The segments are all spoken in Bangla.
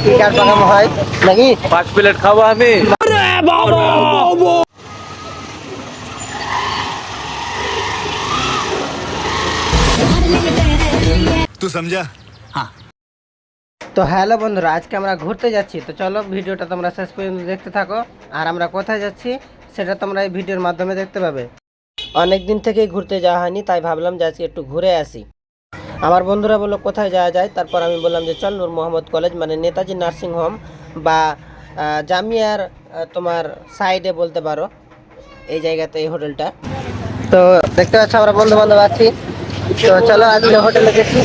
টিকার পাকানো হয় নাকি 5 প্লেট খাবো আমি। तू समझा? हाँ। তো হ্যালো বন্ধুরা, আজকে আমরা ঘুরতে যাচ্ছি। তো চলো ভিডিওটা তোমরা শেষ পর্যন্ত দেখতে থাকো। আর আমরা কোথায় যাচ্ছি সেটা তোমরা এই ভিডিওর মাধ্যমে দেখতে পাবে। অনেক দিন থেকেই ঘুরতে যাওয়া হয়নি, তাই ভাবলাম যে আজকে একটু ঘুরে আসি। আমার বন্ধুরা বললো কোথায় যাওয়া যায়, তারপর আমি বললাম যে চল নূর মোহাম্মদ কলেজ মানে নেতাজি নার্সিং হোম বা জামিয়ার তোমার সাইডে বলতে পারো, এই জায়গাতে এই হোটেলটা। তো দেখতে পাচ্ছ আমরা বন্ধু বান্ধব আছি। তো চলো আজকে হোটেলে গেছি,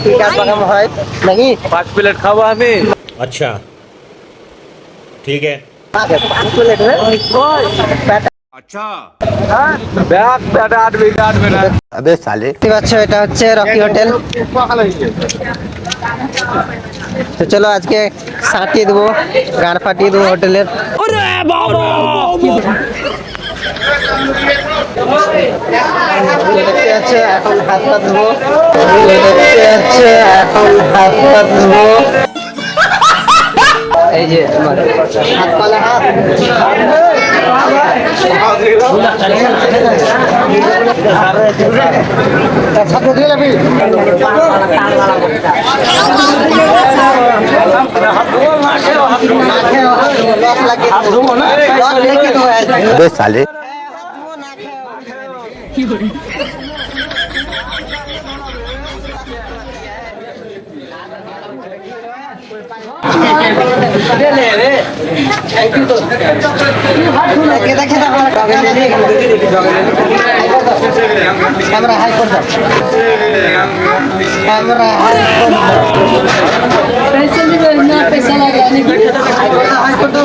টিকার পাকানো হয় নাকি 5 প্লেট খাবো আমি। अच्छा ठीक है। 5 প্লেট अच्छा। ব্যাগ ব্যাটা 8 মিনিট 8 মিনিট। দেখতে পাচ্ছ এটা হচ্ছে রকি হোটেল। তো চলো আজকে সাটিয়ে দেবো, গান ফাটিয়ে দেবো হোটেলের। দেখতে পাচ্ছ এখন হাত পা ধুবো, দেখতে পাচ্ছ এখন হাত পা ধুবো। এই যে আমার হাত পালা হাত साले कैमरा हाई कर दो, कैमरा हाई कर दो। पैसे भी ना पैसा लगाने की हाई कर दो।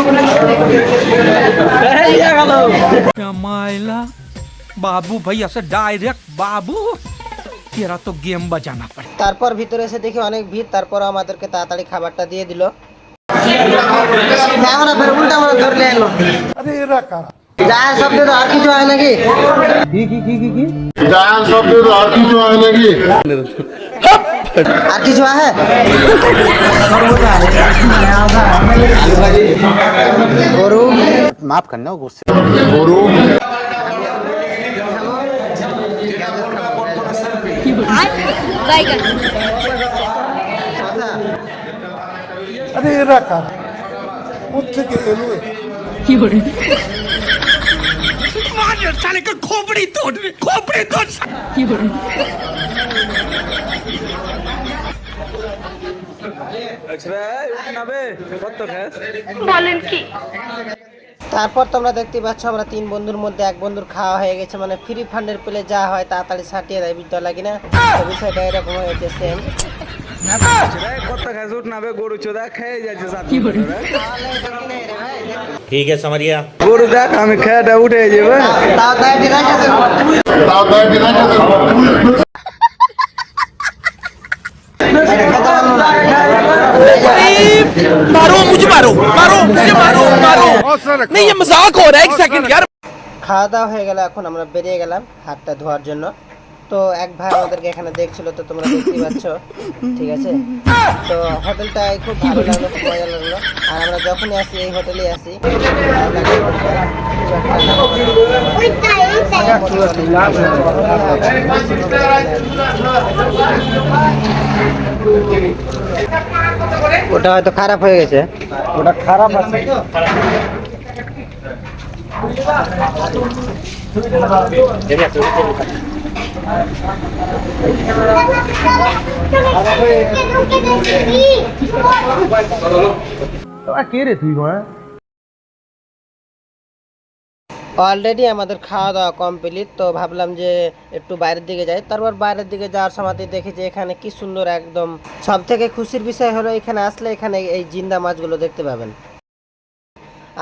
मायला बाबू भैया से डायरेक्ट बाबू तेरा तो गेम बजाना पड़े। তারপর ভিতরে এসে দেখি অনেক ভিড়, তারপর আমাদেরকে তাড়াতাড়ি খাবারটা দিয়ে দিল। ক্যামেরা ফের উল্টা আমরা ধরলে এলো। আরে এরা কারা? জায়ান শব্দ তো আর কিছু হয় নাকি? কি জায়ান শব্দ তো আর কিছু হয় নাকি? আর কিছু আছে? গরু माफ करना गुस्से গরু আরে এরা কারা? কোথেকে এলো? साले का खोपड़ी तोड़ তারপর তোমরা দেখতে পাচ্ছ আমরা 3 বন্ধুর মধ্যে এক বন্ধুর খাওয়া হয়ে গেছে, মানে ফ্রি ফান্ডের পেলে যা হয় তাড়াতাড়ি সাটিয়ে দেয়, বুঝতে লাগি না? তো বিষয়টা এরকম হয়েছে সেম। কত খাস উঠ নাবে গরু চোদা খেয়ে যাচ্ছে সাথে। ठीक है समझ गया। গরু দেখ আমি খেয়েটা উঠে যাবে। তাও তাই দিনা খেতে তাও তাই বিনা খেতে मारो मुझे मारो नहीं ये मजाक हो रहा है। एक सेकंड यार। খাওয়া দাওয়া হয়ে গেল, এখন আমরা বেরিয়ে গেলাম হাতটা ধোয়ার জন্য। তো এক ভাই আমাদেরকে এখানে দেখছিল, তো তোমরা দেখতেই পাচ্ছ, ঠিক আছে? তো হোটেলটাই খুব ভালো লাগলো, খুব মজা লাগলো। আর আমরা যখনই আসি এই হোটেলেই আসি। ওটা হয়তো খারাপ হয়ে গেছে, ওটা খারাপ আছে। অলরেডি আমাদের খাওয়া দাওয়া কমপ্লিট। তো ভাবলাম যে একটু বাইরের দিকে যাই। তারপর বাইরের দিকে যাওয়ার সময় দেখি যে এখানে কি সুন্দর, একদম সব থেকে খুশির বিষয় হলো এখানে আসলে এখানে এই জিন্দা মাছগুলো দেখতে পাবেন।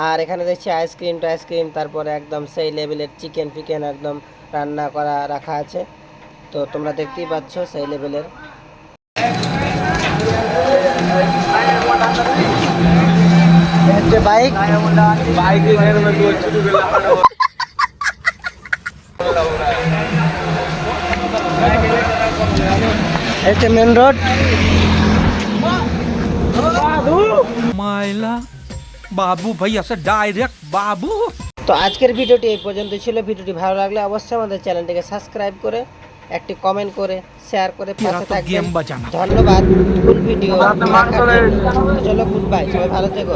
আর এখানে দেখছি আইসক্রিম, তারপরে একদম সেই লেভেলের চিকেন ফিকেন একদম রান্না করা রাখা আছে। তো তোমরা দেখতেই পাচ্ছ সেই লেভেলের। বাইক এটা মেন রোড। मायला बाबू भैया से डायरेक्ट बाबू। তো আজকের ভিডিওটি এই পর্যন্ত ছিল। ভিডিওটি ভালো লাগলে অবশ্যই আমাদের চ্যানেলটিকে সাবস্ক্রাইব করে একটি কমেন্ট করে শেয়ার করে পাশে থাকবেন। গেম বাজানা। ধন্যবাদ ফুল ভিডিও দেখার জন্য। চলো গুড বাই, সবাই ভালো থেকো।